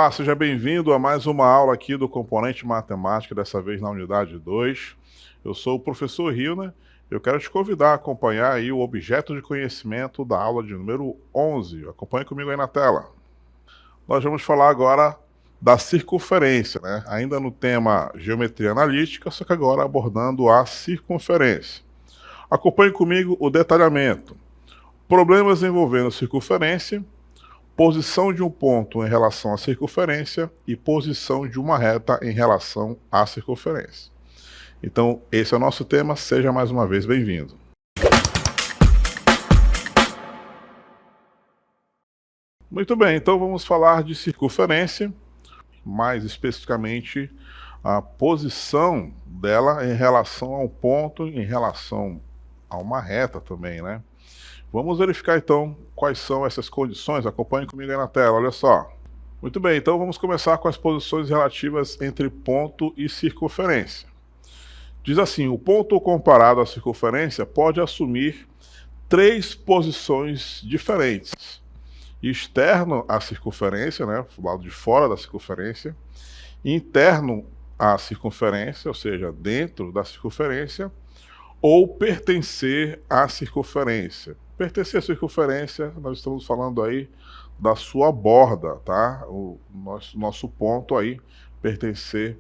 Olá, seja bem-vindo a mais uma aula aqui do Componente Matemática, dessa vez na unidade 2. Eu sou o professor Rilner. Eu quero te convidar a acompanhar aí o objeto de conhecimento da aula de número 11. Acompanhe comigo aí na tela. Nós vamos falar agora da circunferência, né? Ainda no tema geometria analítica, só que agora abordando a circunferência. Acompanhe comigo o detalhamento. Problemas envolvendo circunferência, posição de um ponto em relação à circunferência e posição de uma reta em relação à circunferência. Então, esse é o nosso tema. Seja mais uma vez bem-vindo. Muito bem, então vamos falar de circunferência, mais especificamente a posição dela em relação a um ponto, em relação a uma reta também, né? Vamos verificar então quais são essas condições. Acompanhe comigo aí na tela, olha só. Muito bem, então vamos começar com as posições relativas entre ponto e circunferência. Diz assim: o ponto comparado à circunferência pode assumir três posições diferentes: externo à circunferência, né, do lado de fora da circunferência; interno à circunferência, ou seja, dentro da circunferência; ou pertencer à circunferência. Pertencer à circunferência, nós estamos falando aí da sua borda, tá? O nosso ponto aí, pertencer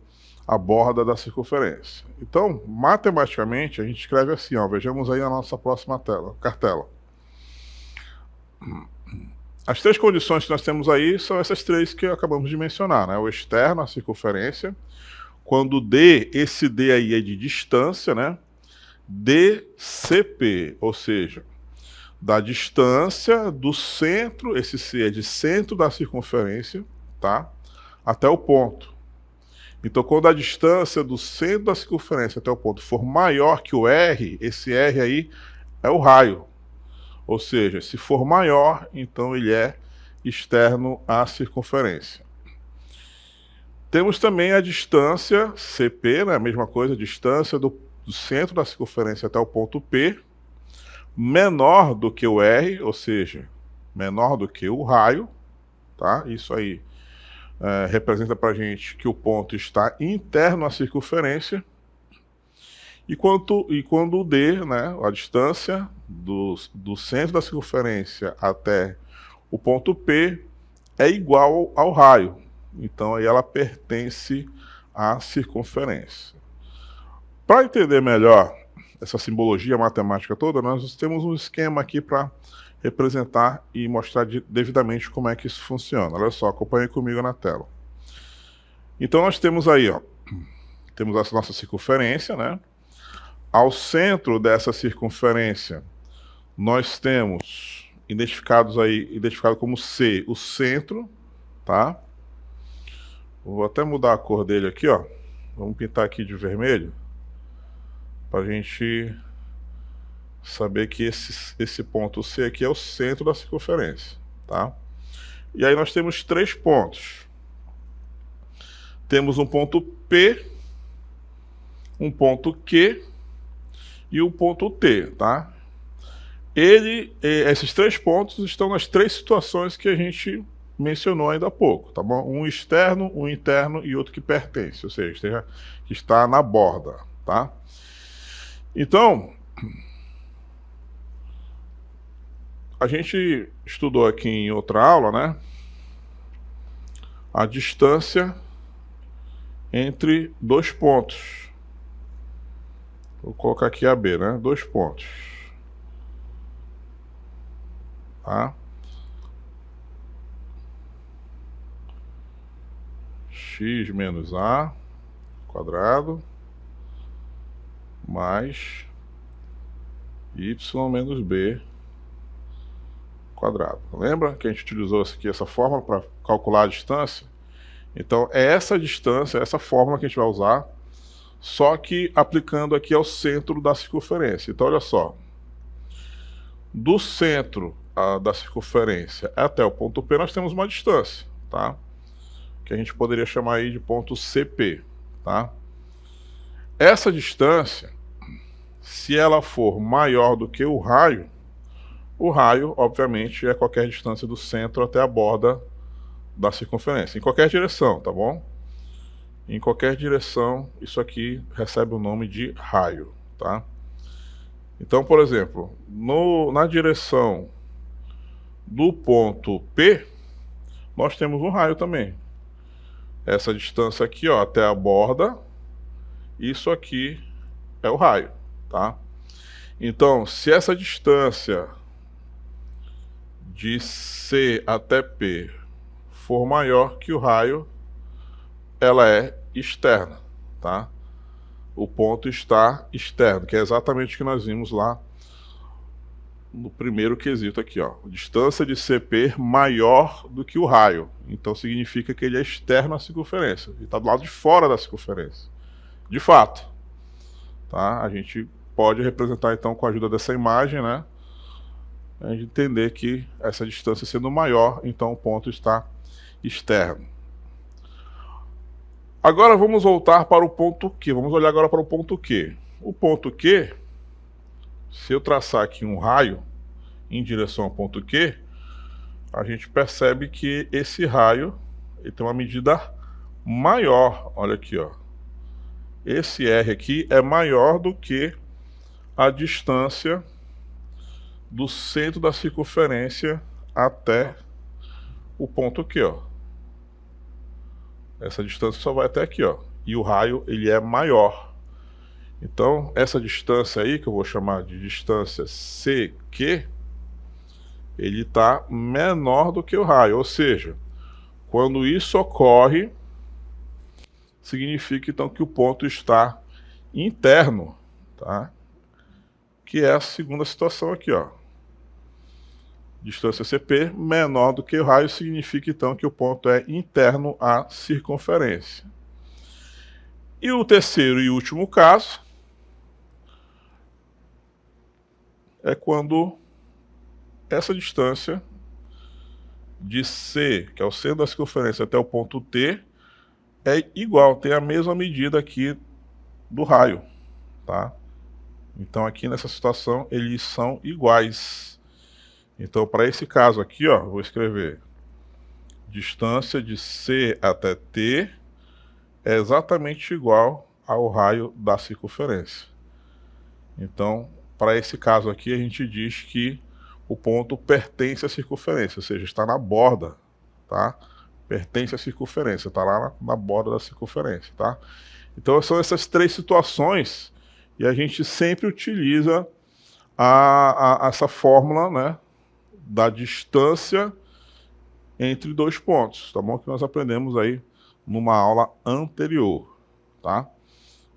à borda da circunferência. Então, matematicamente, a gente escreve assim, ó, vejamos aí a nossa próxima cartela. As três condições que nós temos aí são essas três que acabamos de mencionar, né? O externo, a circunferência, quando D, esse D aí é de distância, né? DCP, ou seja, da distância do centro, esse C é de centro da circunferência, tá? Até o ponto. Então, quando a distância do centro da circunferência até o ponto for maior que o R, esse R aí é o raio. Ou seja, se for maior, então ele é externo à circunferência. Temos também a distância CP, né? A mesma coisa, a distância do centro da circunferência até o ponto P, menor do que o R, ou seja, menor do que o raio, tá? Isso aí representa para a gente que o ponto está interno à circunferência. E quando o D, né, a distância do centro da circunferência até o ponto P é igual ao raio. Então aí ela pertence à circunferência. Para entender melhor essa simbologia matemática toda, nós temos um esquema aqui para representar e mostrar devidamente como é que isso funciona. Olha só, acompanhe comigo na tela. Então nós temos aí, ó, temos essa nossa circunferência, né? Ao centro dessa circunferência, nós temos identificado como C, o centro, tá? Vou até mudar a cor dele aqui, ó. Vamos pintar aqui de vermelho, para a gente saber que esse ponto C aqui é o centro da circunferência, tá? E aí nós temos três pontos. Temos um ponto P, um ponto Q e um ponto T, tá? Esses três pontos estão nas três situações que a gente mencionou ainda há pouco, tá bom? Um externo, um interno e outro que pertence, ou seja, que está na borda, tá? Então, a gente estudou aqui em outra aula, né? A distância entre dois pontos. Vou colocar aqui AB, né? Dois pontos. Tá? X menos A quadrado mais Y menos B quadrado. Lembra que a gente utilizou aqui essa fórmula para calcular a distância? Então é essa distância, essa fórmula que a gente vai usar, só que aplicando aqui ao centro da circunferência. Então olha só, do centro da circunferência até o ponto P nós temos uma distância, tá? Que a gente poderia chamar aí de ponto CP, tá? Essa distância, se ela for maior do que o raio, obviamente, é qualquer distância do centro até a borda da circunferência, em qualquer direção, tá bom? Em qualquer direção, isso aqui recebe o nome de raio, tá? Então, por exemplo, na direção do ponto P, nós temos um raio também. Essa distância aqui, ó, até a borda, isso aqui é o raio, tá? Então, se essa distância de C até P for maior que o raio, ela é externa, tá? O ponto está externo, que é exatamente o que nós vimos lá no primeiro quesito aqui, ó. Distância de CP maior do que o raio. Então significa que ele é externo à circunferência. Ele está do lado de fora da circunferência. De fato. Tá? A gente pode representar então com a ajuda dessa imagem, né? A gente entender que essa distância sendo maior, então o ponto está externo. Agora vamos voltar para o ponto Q. Vamos olhar agora para o ponto Q. O ponto Q, se eu traçar aqui um raio em direção ao ponto Q, a gente percebe que esse raio ele tem uma medida maior. Olha aqui, ó. Esse R aqui é maior do que a distância do centro da circunferência até o ponto Q, ó. Essa distância só vai até aqui, ó. E o raio ele é maior. Então, essa distância aí, que eu vou chamar de distância CQ, ele está menor do que o raio. Ou seja, quando isso ocorre, significa então que o ponto está interno, tá? Que é a segunda situação aqui, ó. Distância CP menor do que o raio significa então que o ponto é interno à circunferência. E o terceiro e último caso é quando essa distância de C, que é o centro da circunferência, até o ponto T, é igual, tem a mesma medida aqui do raio, tá? Então aqui nessa situação eles são iguais. Então para esse caso aqui, ó, vou escrever distância de C até T é exatamente igual ao raio da circunferência. Então, para esse caso aqui, a gente diz que o ponto pertence à circunferência, ou seja, está na borda, tá? Pertence à circunferência, está lá na borda da circunferência, tá? Então, são essas três situações e a gente sempre utiliza essa fórmula, né, da distância entre dois pontos, tá bom? Que nós aprendemos aí numa aula anterior, tá?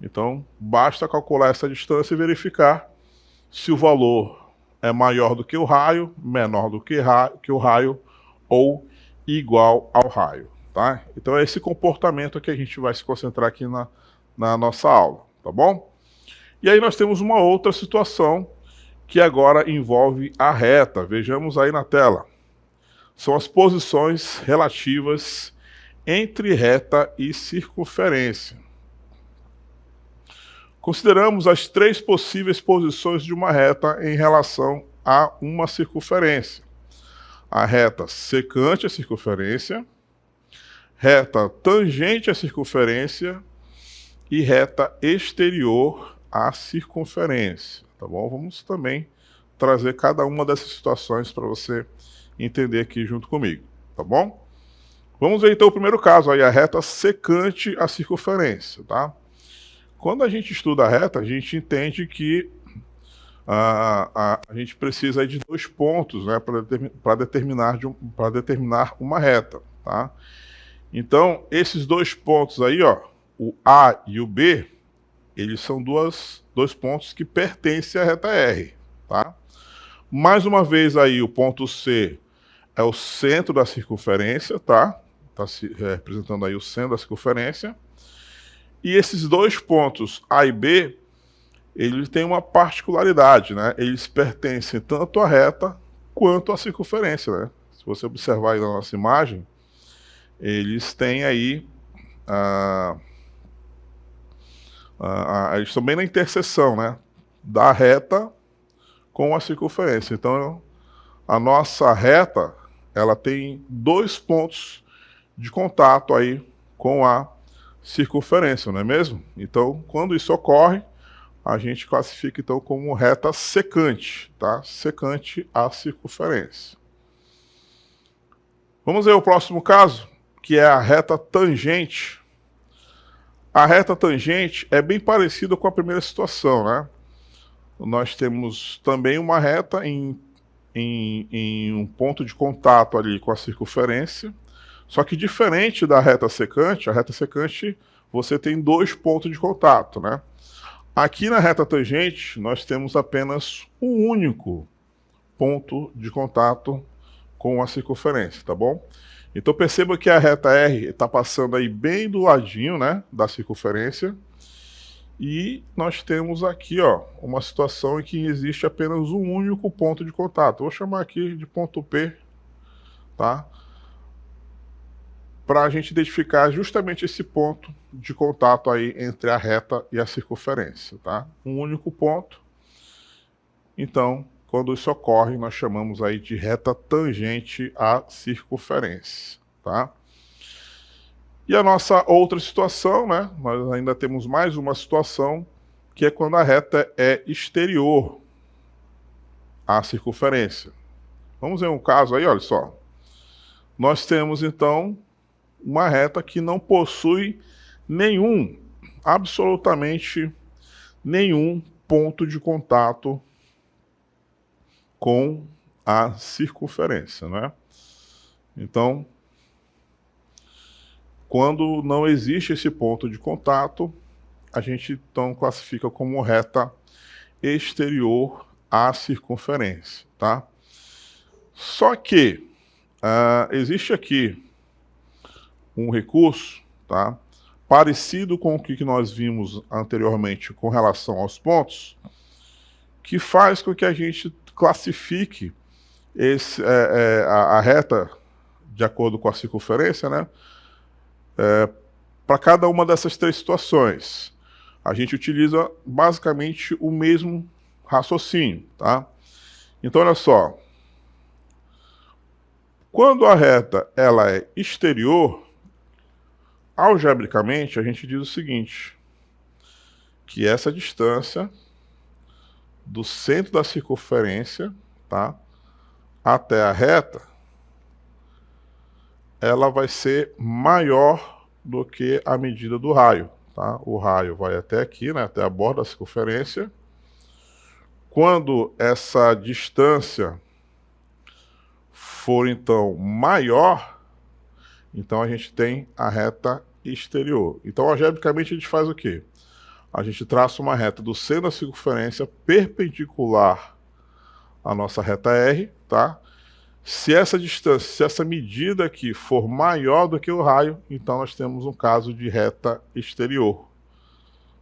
Então, basta calcular essa distância e verificar se o valor é maior do que o raio, menor do que o raio ou igual ao raio, tá? Então é esse comportamento que a gente vai se concentrar aqui na nossa aula, tá bom? E aí nós temos uma outra situação que agora envolve a reta. Vejamos aí na tela. São as posições relativas entre reta e circunferência. Consideramos as três possíveis posições de uma reta em relação a uma circunferência. A reta secante à circunferência, reta tangente à circunferência e reta exterior à circunferência. Tá bom? Vamos também trazer cada uma dessas situações para você entender aqui junto comigo, tá bom? Vamos ver então o primeiro caso, aí, a reta secante à circunferência, tá? Quando a gente estuda a reta, a gente entende que a gente precisa aí de dois pontos, né, para determinar uma reta, tá? Então, esses dois pontos aí, ó, o A e o B, eles são dois pontos que pertencem à reta R, tá? Mais uma vez aí, o ponto C é o centro da circunferência, tá? Está representando aí o centro da circunferência. E esses dois pontos A e B, eles têm uma particularidade, né? Eles pertencem tanto à reta quanto à circunferência, né? Se você observar aí na nossa imagem, eles têm aí eles estão bem na interseção, né, da reta com a circunferência. Então, a nossa reta, ela tem dois pontos de contato aí com a circunferência, não é mesmo? Então, quando isso ocorre, a gente classifica então como reta secante, tá? Secante à circunferência. Vamos ver o próximo caso, que é a reta tangente. A reta tangente é bem parecida com a primeira situação, né? Nós temos também uma reta em um ponto de contato ali com a circunferência, só que diferente da reta secante, a reta secante você tem dois pontos de contato, né? Aqui na reta tangente nós temos apenas um único ponto de contato com a circunferência, tá bom? Então perceba que a reta R está passando aí bem do ladinho, né, da circunferência. E nós temos aqui, ó, uma situação em que existe apenas um único ponto de contato. Vou chamar aqui de ponto P, tá? Para a gente identificar justamente esse ponto de contato aí entre a reta e a circunferência, tá? Um único ponto. Então, quando isso ocorre, nós chamamos aí de reta tangente à circunferência, tá? E a nossa outra situação, né? Nós ainda temos mais uma situação, que é quando a reta é exterior à circunferência. Vamos ver um caso aí, olha só. Nós temos, então, uma reta que não possui absolutamente nenhum ponto de contato com a circunferência, né? Então, quando não existe esse ponto de contato, a gente então classifica como reta exterior à circunferência, tá? Só que existe aqui um recurso, tá? Parecido com o que nós vimos anteriormente com relação aos pontos, que faz com que a gente classifique a reta de acordo com a circunferência, né? Para cada uma dessas três situações. A gente utiliza basicamente o mesmo raciocínio, tá? Então, olha só. Quando a reta ela é exterior, algebricamente a gente diz o seguinte, que essa distância do centro da circunferência, tá, até a reta, ela vai ser maior do que a medida do raio, tá? O raio vai até aqui, né, até a borda da circunferência. Quando essa distância for, então, maior, então a gente tem a reta exterior. Então, algebricamente, a gente faz o quê? A gente traça uma reta do centro da circunferência perpendicular à nossa reta R, tá? Se essa distância, se essa medida aqui for maior do que o raio, então nós temos um caso de reta exterior,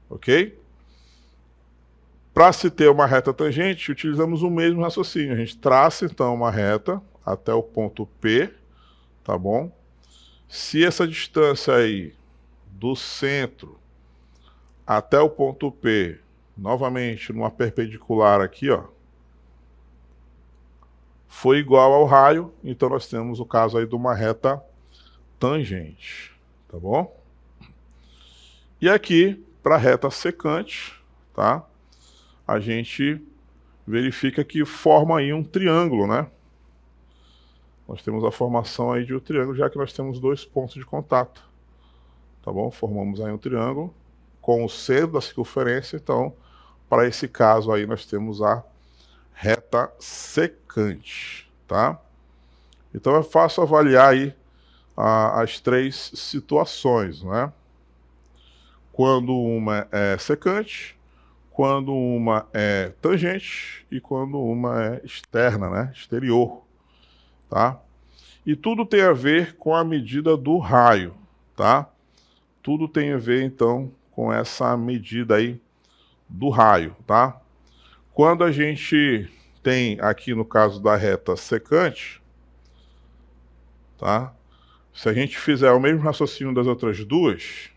ok? Para se ter uma reta tangente, utilizamos o mesmo raciocínio. A gente traça, então, uma reta até o ponto P, tá bom? Se essa distância aí do centro até o ponto P, novamente numa perpendicular aqui, ó, foi igual ao raio, então nós temos o caso aí de uma reta tangente, tá bom? E aqui, para a reta secante, tá? A gente verifica que forma aí um triângulo, né? Nós temos a formação aí de um triângulo, já que nós temos dois pontos de contato, tá bom? Formamos aí um triângulo com o centro da circunferência, então, para esse caso aí nós temos a reta secante, tá? Então é fácil avaliar aí as três situações, né? Quando uma é secante, quando uma é tangente e quando uma é externa, né? Exterior, tá? E tudo tem a ver com a medida do raio, tá? Tudo tem a ver, então, com essa medida aí do raio, tá? Quando a gente tem aqui no caso da reta secante, tá? Se a gente fizer o mesmo raciocínio das outras duas,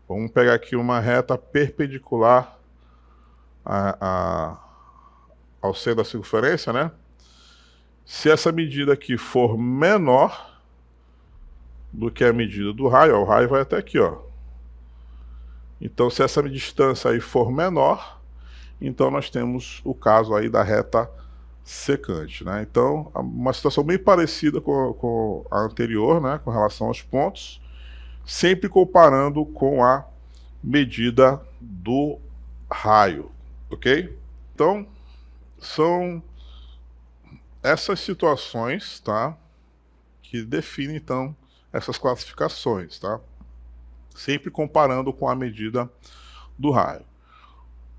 vamos pegar aqui uma reta perpendicular ao centro da circunferência, né? Se essa medida aqui for menor do que a medida do raio. Ó, o raio vai até aqui, ó. Então, se essa distância aí for menor, então nós temos o caso aí da reta secante, né? Então, uma situação bem parecida com a anterior, né? Com relação aos pontos, sempre comparando com a medida do raio, ok? Então, são essas situações, tá? Que definem, então, essas classificações, tá? Sempre comparando com a medida do raio.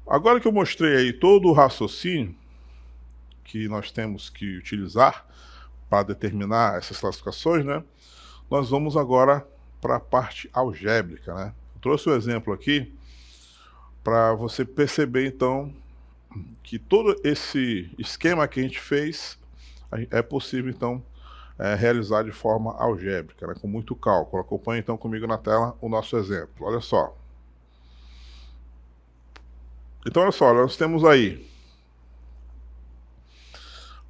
Agora que eu mostrei aí todo o raciocínio que nós temos que utilizar para determinar essas classificações, né? Nós vamos agora para a parte algébrica, né? Eu trouxe um exemplo aqui para você perceber, então, que todo esse esquema que a gente fez é possível, então, realizar de forma algébrica, né? Com muito cálculo. Acompanhe, então, comigo na tela o nosso exemplo. Olha só. Então, olha só, nós temos aí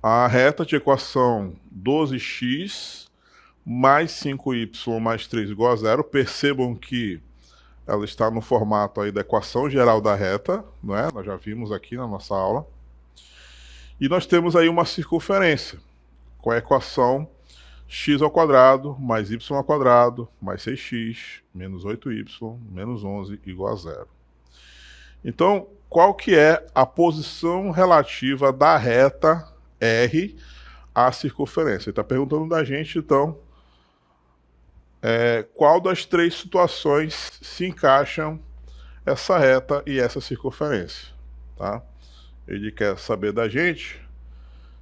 a reta de equação 12x mais 5y mais 3 igual a zero. Percebam que ela está no formato aí da equação geral da reta, não é? Nós já vimos aqui na nossa aula. E nós temos aí uma circunferência com a equação x ao quadrado mais y ao quadrado mais 6x menos 8y menos 11 igual a zero. Então, qual que é a posição relativa da reta R à circunferência? Ele está perguntando da gente, então, qual das três situações se encaixam essa reta e essa circunferência, tá? Ele quer saber da gente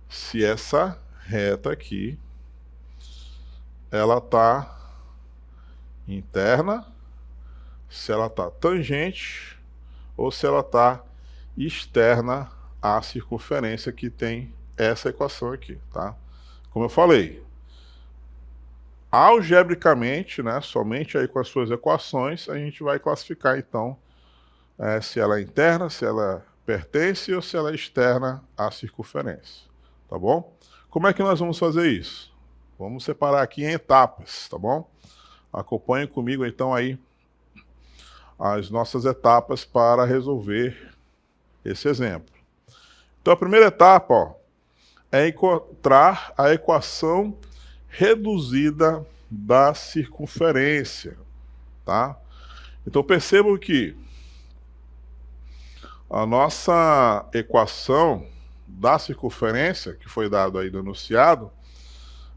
se essa reta aqui ela está interna, se ela está tangente ou se ela está externa à circunferência que tem essa equação aqui, tá? Como eu falei, algebricamente, né, somente aí com as suas equações, a gente vai classificar, então, se ela é interna, se ela pertence ou se ela é externa à circunferência, tá bom? Como é que nós vamos fazer isso? Vamos separar aqui em etapas, tá bom? Acompanhe comigo, então, aí as nossas etapas para resolver esse exemplo. Então, a primeira etapa, ó, é encontrar a equação reduzida da circunferência, tá? Então, percebam que a nossa equação da circunferência, que foi dada aí no enunciado,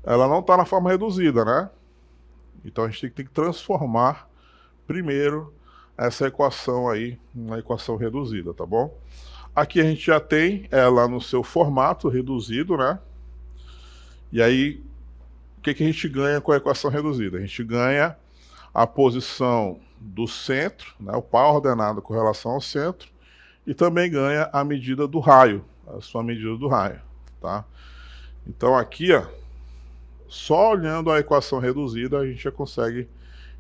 ela não está na forma reduzida, né? Então, a gente tem que transformar primeiro essa equação aí na equação reduzida, tá bom? Aqui a gente já tem ela no seu formato reduzido, né? E aí, o que a gente ganha com a equação reduzida? A gente ganha a posição do centro, né, o par ordenado com relação ao centro, e também ganha a medida do raio, a sua medida do raio, tá? Então aqui, ó, só olhando a equação reduzida a gente já consegue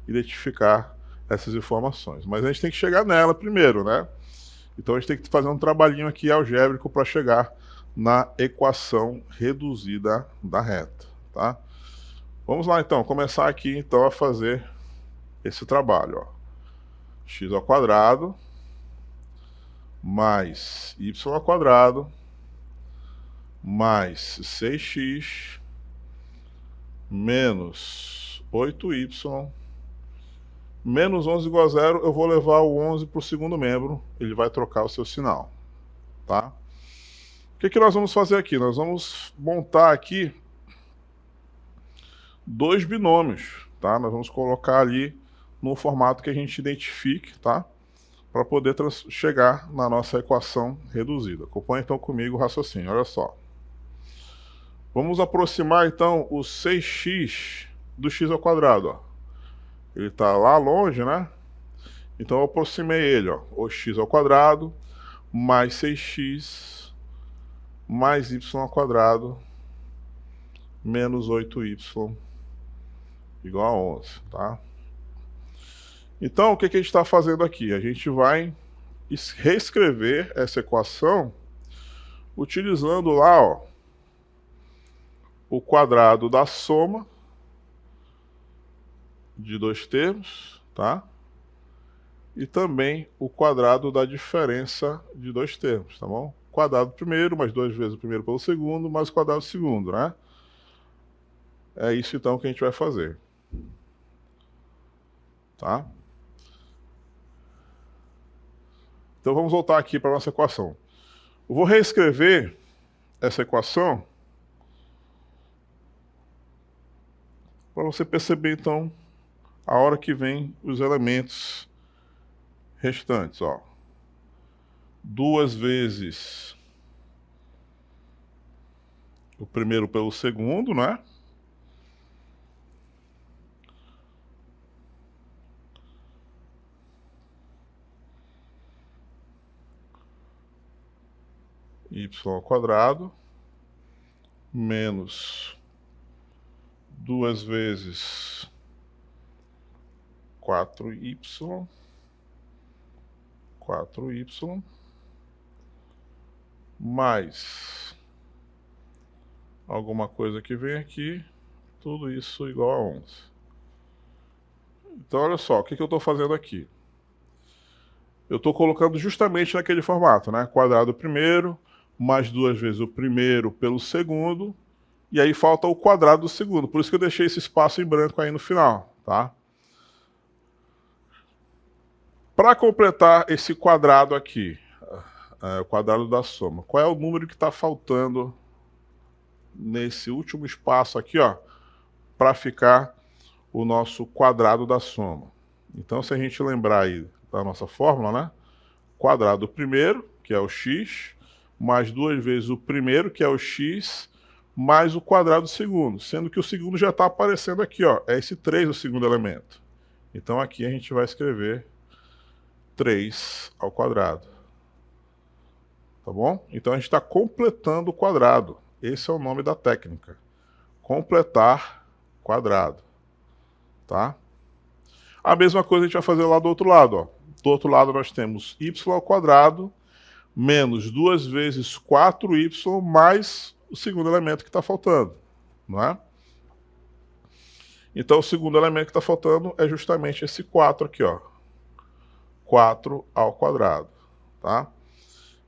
identificar essas informações. Mas a gente tem que chegar nela primeiro, né? Então a gente tem que fazer um trabalhinho aqui algébrico para chegar na equação reduzida da reta, tá? Vamos lá então, começar aqui então a fazer esse trabalho, ó. X ao quadrado mais y ao quadrado mais 6x menos 8y menos 11 igual a zero. Eu vou levar o 11 para o segundo membro, ele vai trocar o seu sinal, tá? O que nós vamos fazer aqui? Nós vamos montar aqui dois binômios, tá? Nós vamos colocar ali no formato que a gente identifique, tá? Para poder chegar na nossa equação reduzida. Acompanhe então comigo o raciocínio, olha só. Vamos aproximar então o 6x do x ao quadrado, ó. Ele está lá longe, né? Então eu aproximei ele, ó. O x ao quadrado mais 6x mais y ao quadrado menos 8y igual a 11, tá? Então, o que a gente está fazendo aqui? A gente vai reescrever essa equação utilizando lá, ó, o quadrado da soma de dois termos, tá? E também o quadrado da diferença de dois termos, tá bom? Quadrado do primeiro, mais duas vezes o primeiro pelo segundo, mais o quadrado do segundo, né? É isso então que a gente vai fazer. Tá? Então vamos voltar aqui para a nossa equação. Eu vou reescrever essa equação para você perceber então a hora que vem os elementos restantes, ó. 2 vezes o primeiro pelo segundo, né? Y ao quadrado menos 2 vezes 4y mais alguma coisa que vem aqui, tudo isso igual a 11. Então, olha só, o que eu estou fazendo aqui? Eu estou colocando justamente naquele formato, né? Quadrado primeiro, mais 2 vezes o primeiro pelo segundo, e aí falta o quadrado do segundo. Por isso que eu deixei esse espaço em branco aí no final, tá? Para completar esse quadrado aqui, o quadrado da soma, qual é o número que está faltando nesse último espaço aqui, ó, para ficar o nosso quadrado da soma? Então, se a gente lembrar aí da nossa fórmula, né? Quadrado do primeiro, que é o x, mais 2 vezes o primeiro, que é o x, mais o quadrado do segundo, sendo que o segundo já está aparecendo aqui, ó, é esse 3 o segundo elemento. Então aqui a gente vai escrever 3 ao quadrado. Tá bom? Então a gente está completando o quadrado. Esse é o nome da técnica. Completar quadrado. Tá? A mesma coisa a gente vai fazer lá do outro lado, ó. Do outro lado nós temos y ao quadrado menos 2 vezes 4y mais o segundo elemento que está faltando, não é? Então o segundo elemento que está faltando é justamente esse 4 aqui, ó. 4 ao quadrado, tá?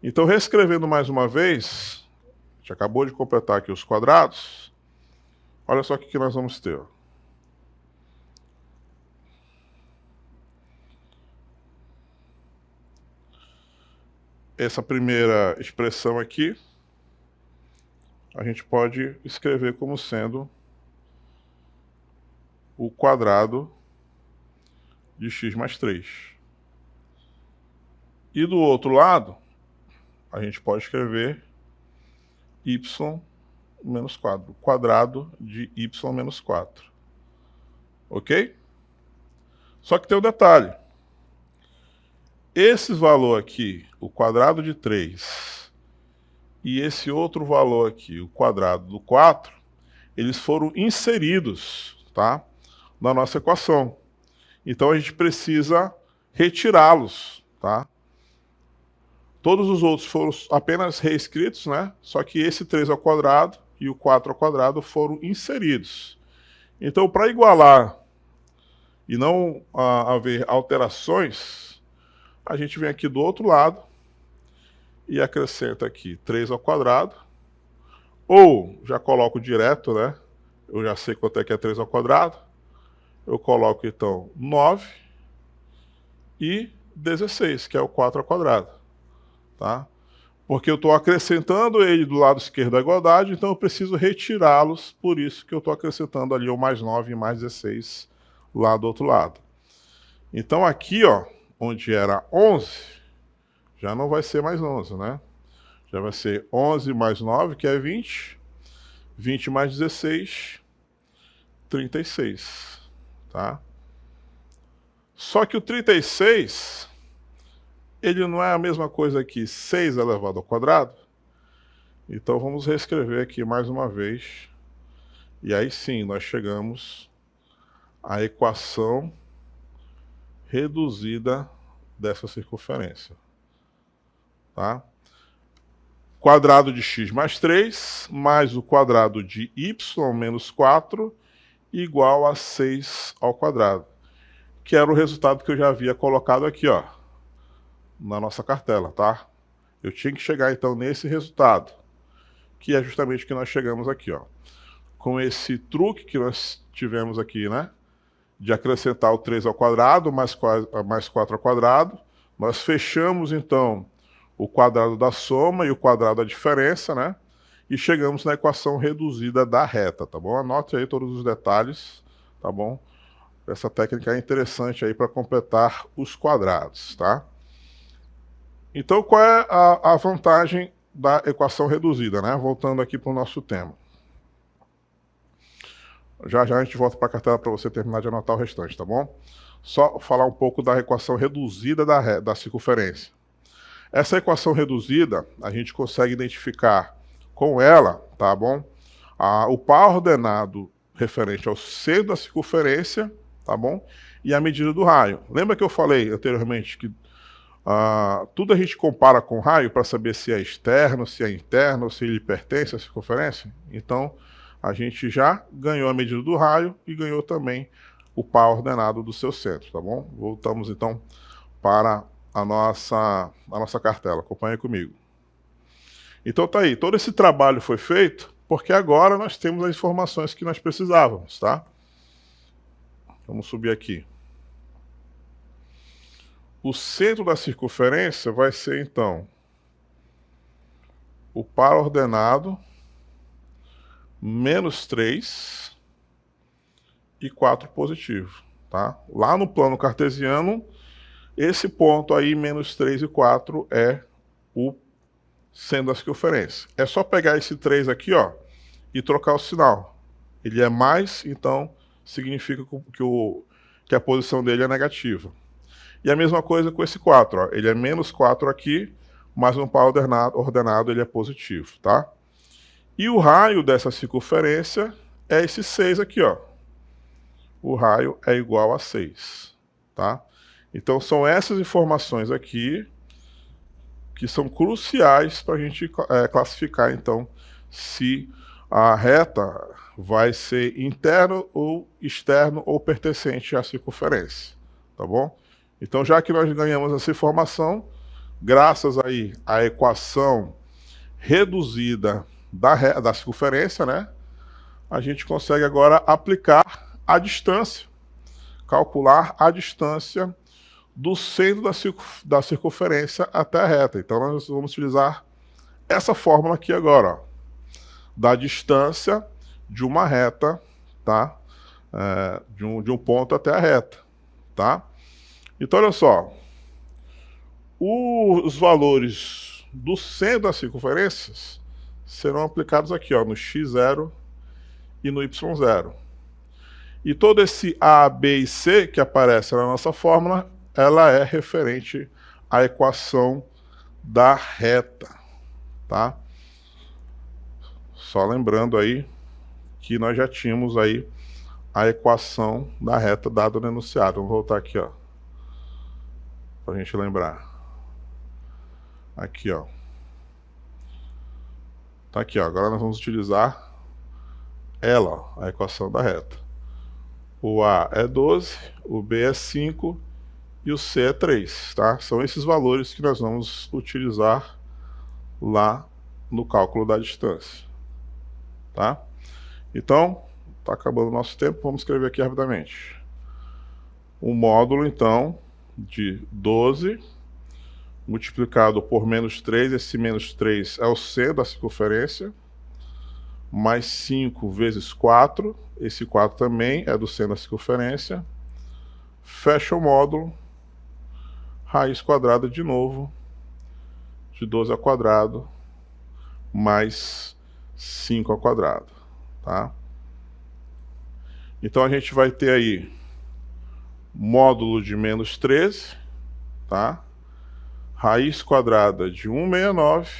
Então, reescrevendo mais uma vez, a gente acabou de completar aqui os quadrados, olha só o que nós vamos ter. Essa primeira expressão aqui, a gente pode escrever como sendo o quadrado de x mais 3. E do outro lado, a gente pode escrever y menos 4, o quadrado de y menos 4. Ok? Só que tem um detalhe. Esse valor aqui, o quadrado de 3, e esse outro valor aqui, o quadrado do 4, eles foram inseridos, tá, na nossa equação. Então a gente precisa retirá-los, tá? Todos os outros foram apenas reescritos, né? Só que esse 3 ao quadrado e o 4 ao quadrado foram inseridos. Então, para igualar e não haver alterações, a gente vem aqui do outro lado e acrescenta aqui 3 ao quadrado. Ou já coloco direto, né? Eu já sei quanto é que é 3 ao quadrado. Eu coloco, então, 9 e 16, que é o 4 ao quadrado. Tá? Porque eu estou acrescentando ele do lado esquerdo da igualdade, então eu preciso retirá-los, por isso que eu estou acrescentando ali o mais 9 e mais 16 lá do outro lado. Então aqui, ó, onde era 11, já não vai ser mais 11, né? Já vai ser 11 mais 9, que é 20. 20 mais 16, 36. Tá? Só que o 36, ele não é a mesma coisa que 6 elevado ao quadrado? Então vamos reescrever aqui mais uma vez. E aí sim, nós chegamos à equação reduzida dessa circunferência. Tá? Quadrado de x mais 3, mais o quadrado de y menos 4, igual a 6 ao quadrado, que era o resultado que eu já havia colocado aqui, ó, na nossa cartela, tá? Eu tinha que chegar, então, nesse resultado, que é justamente o que nós chegamos aqui, ó. Com esse truque que nós tivemos aqui, né? De acrescentar o 3 ao quadrado, mais 4 ao quadrado, nós fechamos, então, o quadrado da soma e o quadrado da diferença, né? E chegamos na equação reduzida da reta, tá bom? Anote aí todos os detalhes, tá bom? Essa técnica é interessante aí para completar os quadrados, tá? Então, qual é a vantagem da equação reduzida, né? Voltando aqui para o nosso tema. Já a gente volta para a cartela para você terminar de anotar o restante, tá bom? Só falar um pouco da equação reduzida da circunferência. Essa equação reduzida, a gente consegue identificar com ela, tá bom? O par ordenado referente ao centro da circunferência, tá bom? E a medida do raio. Lembra que eu falei anteriormente que tudo a gente compara com o raio para saber se é externo, se é interno, se ele pertence à circunferência? Então, a gente já ganhou a medida do raio e ganhou também o par ordenado do seu centro, tá bom? Voltamos então para a nossa cartela. Acompanhe comigo. Então tá aí, todo esse trabalho foi feito porque agora nós temos as informações que nós precisávamos, tá? Vamos subir aqui. O centro da circunferência vai ser, então, o par ordenado menos 3 e 4 positivo, tá? Lá no plano cartesiano, esse ponto aí, menos 3 e 4, é o centro da circunferência. É só pegar esse 3 aqui, ó, e trocar o sinal. Ele é mais, então significa que a posição dele é negativa. E a mesma coisa com esse 4, ó. Ele é menos 4 aqui, mas no par ordenado ele é positivo, tá? E o raio dessa circunferência é esse 6 aqui, ó. O raio é igual a 6, tá? Então são essas informações aqui que são cruciais para a gente classificar, então, se a reta vai ser interno ou externo ou pertencente à circunferência, tá bom? Então, já que nós ganhamos essa informação, graças aí à equação reduzida da circunferência, né? A gente consegue agora aplicar a distância, calcular a distância do centro da circunferência até a reta. Então, nós vamos utilizar essa fórmula aqui agora, ó, da distância de uma reta, tá? De um ponto até a reta, tá? Então, olha só, os valores do centro das circunferências serão aplicados aqui, ó, no x0 e no y0. E todo esse A, B e C que aparece na nossa fórmula, ela é referente à equação da reta, tá? Só lembrando aí que nós já tínhamos aí a equação da reta dada no enunciado. Vamos voltar aqui, ó, para a gente lembrar. Aqui, ó. Tá aqui, ó. Agora nós vamos utilizar ela, a equação da reta. O A é 12, o B é 5 e o C é 3, tá? São esses valores que nós vamos utilizar lá no cálculo da distância, tá? Então, tá acabando o nosso tempo, vamos escrever aqui rapidamente. O módulo, então, de 12 multiplicado por menos 3, esse menos 3 é o centro da circunferência, mais 5 vezes 4, esse 4 também é do centro da circunferência, fecha o módulo, raiz quadrada de novo, de 12 ao quadrado, mais 5 ao quadrado, tá? Então a gente vai ter aí módulo de menos 13, tá? Raiz quadrada de 169,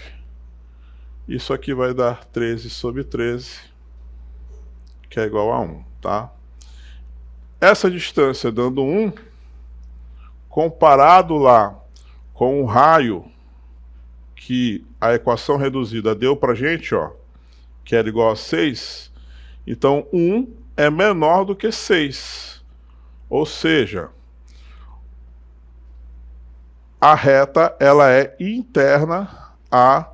isso aqui vai dar 13 sobre 13, que é igual a 1, tá? Essa distância dando 1, comparado lá com o raio que a equação reduzida deu pra gente, ó, que era igual a 6, então 1 é menor do que 6. Ou seja, a reta ela é interna à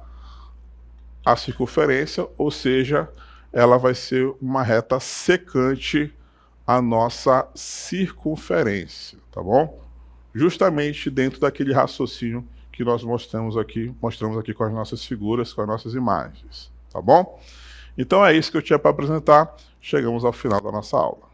circunferência, ou seja, ela vai ser uma reta secante à nossa circunferência, tá bom? Justamente dentro daquele raciocínio que nós mostramos aqui com as nossas figuras, com as nossas imagens, tá bom? Então é isso que eu tinha para apresentar. Chegamos ao final da nossa aula.